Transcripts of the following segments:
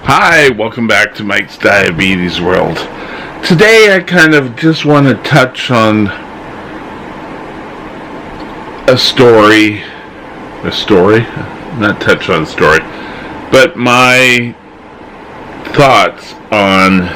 Hi, welcome back to Mike's Diabetes World. Today I kind of just want to touch on a story, not touch on a story, but my thoughts on,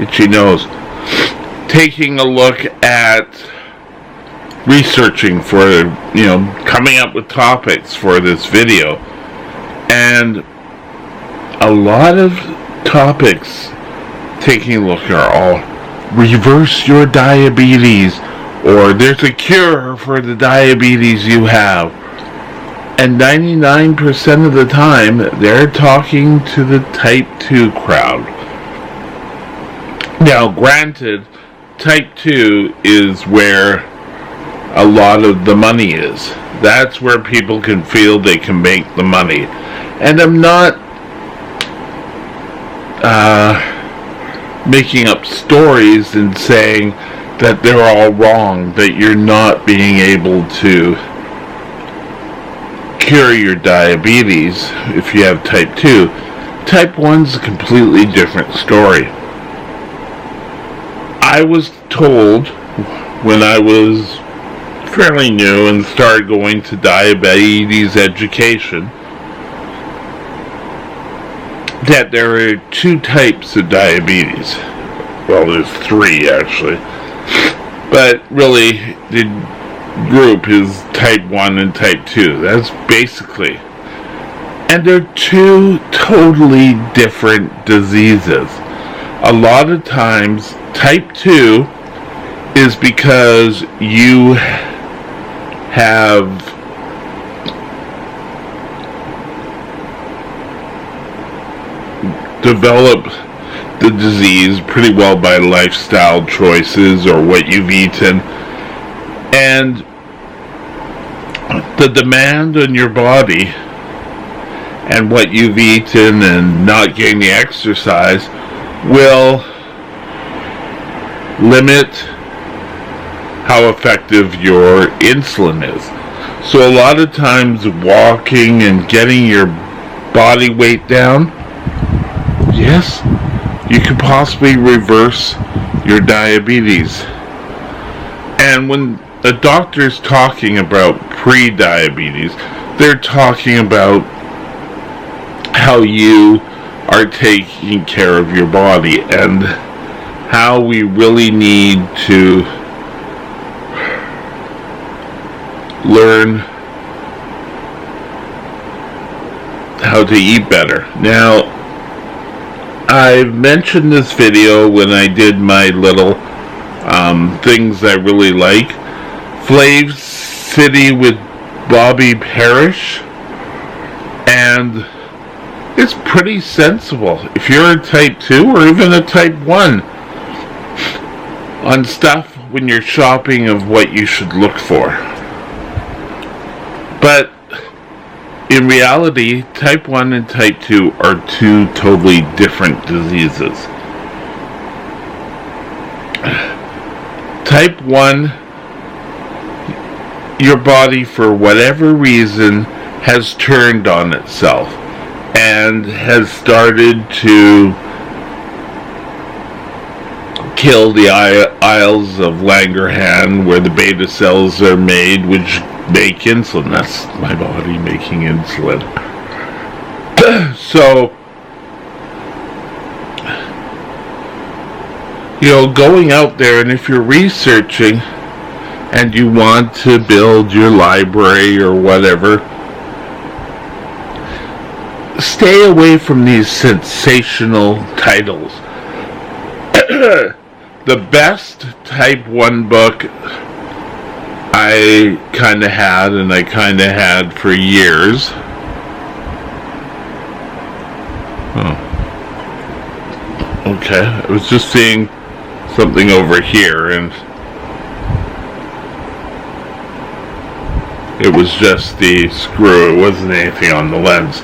itchy nose, taking a look at researching for, coming up with topics for this video. And a lot of topics taking a look are all reverse your diabetes, or there's a cure for the diabetes you have. And 99% of the time, they're talking to the type 2 crowd. Now, granted, type 2 is where a lot of the money is. That's where people can feel they can make the money. And I'm not making up stories and saying that they're all wrong, that you're not being able to cure your diabetes if you have type 2. Type 1's a completely different story. I was told when I was fairly new and started going to diabetes education that there are two types of diabetes. Well, there's three actually. But really, the group is type 1 and type 2. That's basically. And they're two totally different diseases. A lot of times, type 2 is because you have developed the disease pretty well by lifestyle choices or what you've eaten, and the demand on your body and what you've eaten and not getting the exercise will limit how effective your insulin is. So a lot of times walking and getting your body weight down, yes, you could possibly reverse your diabetes. And when the doctor's talking about pre-diabetes, they're talking about how you are taking care of your body and how we really need to learn how to eat better. Now, I mentioned this video when I did my little things I really like. Flav City with Bobby Parrish. And it's pretty sensible. If you're a type 2 or even a type 1 on stuff when you're shopping of what you should look for. But in reality, type 1 and type 2 are two totally different diseases. Type 1 your body, for whatever reason, has turned on itself and has started to kill the aisles of Langerhans where the beta cells are made, which make insulin. That's my body making insulin. So, going out there, and if you're researching and you want to build your library or whatever, stay away from these sensational titles. The best type 1 book I kind of had for years. Oh. Okay, I was just seeing something over here, and it was just the screw. It wasn't anything on the lens.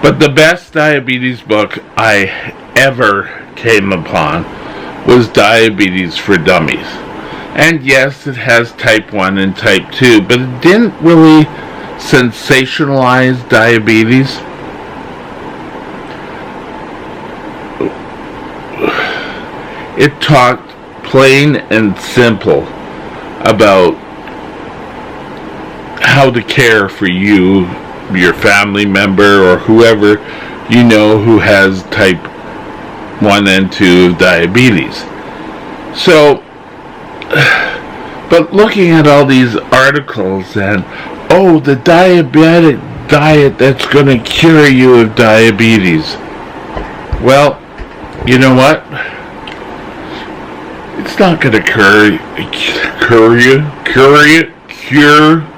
But the best diabetes book I ever came upon was Diabetes for Dummies. And yes, it has type 1 and type 2, but it didn't really sensationalize diabetes. It talked plain and simple about how to care for you, your family member, or whoever you know who has type 1 and 2 diabetes. So, but looking at all these articles and, the diabetic diet that's going to cure you of diabetes. Well, you know what? It's not going to cure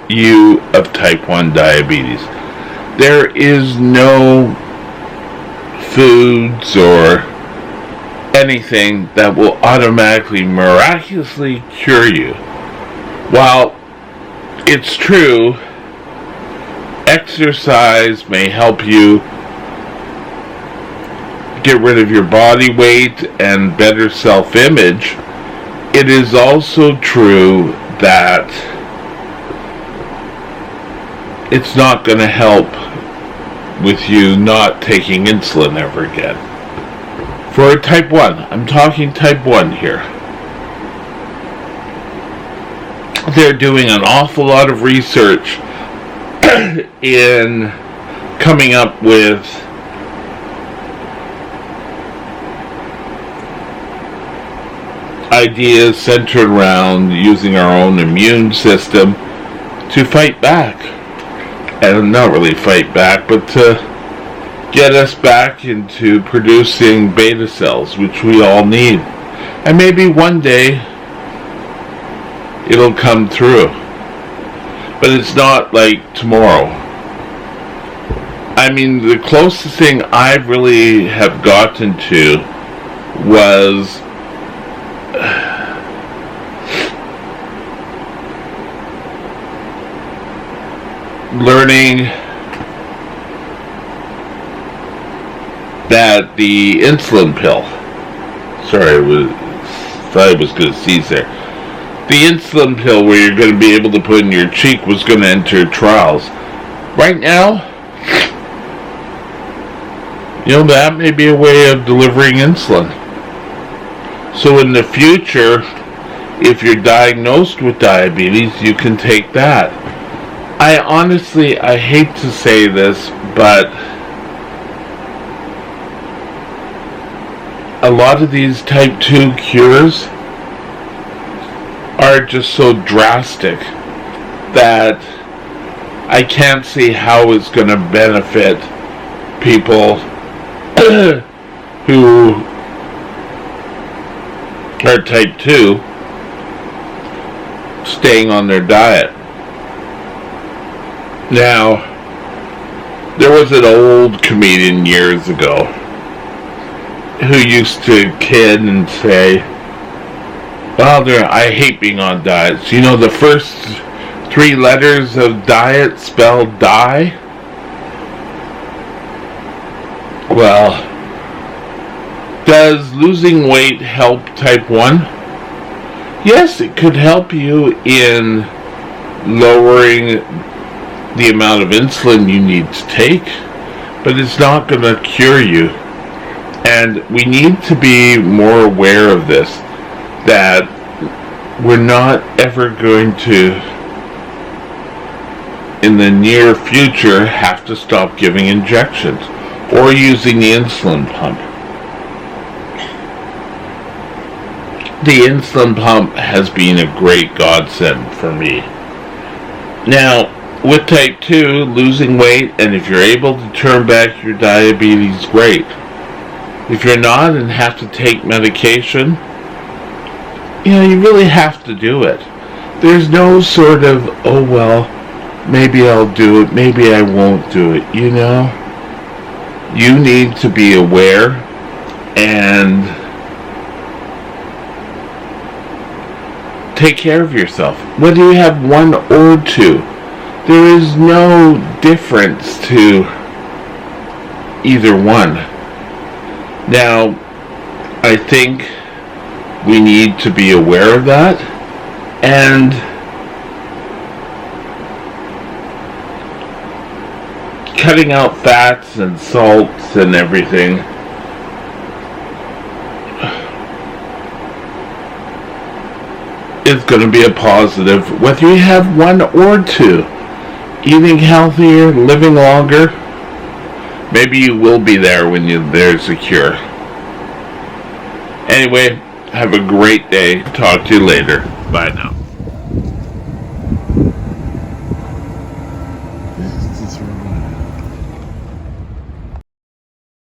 you of type 1 diabetes. There is no foods or anything that will automatically, miraculously cure you. While it's true, exercise may help you get rid of your body weight and better self-image. It is also true that it's not going to help with you not taking insulin ever again. For type 1, I'm talking type 1 here. They're doing an awful lot of research in coming up with ideas centered around using our own immune system to fight back. And not really fight back, but to get us back into producing beta cells, which we all need. And maybe one day it'll come through. But it's not like tomorrow. I mean, the closest thing I really have gotten to was learning that the insulin pill, thought I was going to seize there. The insulin pill where you're going to be able to put in your cheek was going to enter trials. Right now, that may be a way of delivering insulin. So in the future, if you're diagnosed with diabetes, you can take that. I hate to say this, but a lot of these type 2 cures are just so drastic that I can't see how it's going to benefit people who are type 2 staying on their diet. Now, there was an old comedian years ago who used to kid and say, well, I hate being on diets. The first 3 letters of diet spell die? Well, does losing weight help type 1? Yes, it could help you in lowering the amount of insulin you need to take, but it's not going to cure you. And we need to be more aware of this, that we're not ever going to, in the near future, have to stop giving injections or using the insulin pump. The insulin pump has been a great godsend for me. Now, with type 2, losing weight, and if you're able to turn back your diabetes, great. If you're not and have to take medication, you really have to do it. There's no sort of, oh well, maybe I'll do it, maybe I won't do it, You need to be aware and take care of yourself. Whether you have one or two, there is no difference to either one. Now, I think we need to be aware of that, and cutting out fats and salts and everything is going to be a positive, whether you have one or two. Eating healthier, living longer, maybe you will be there when there's a cure. Anyway, have a great day. Talk to you later. Bye now.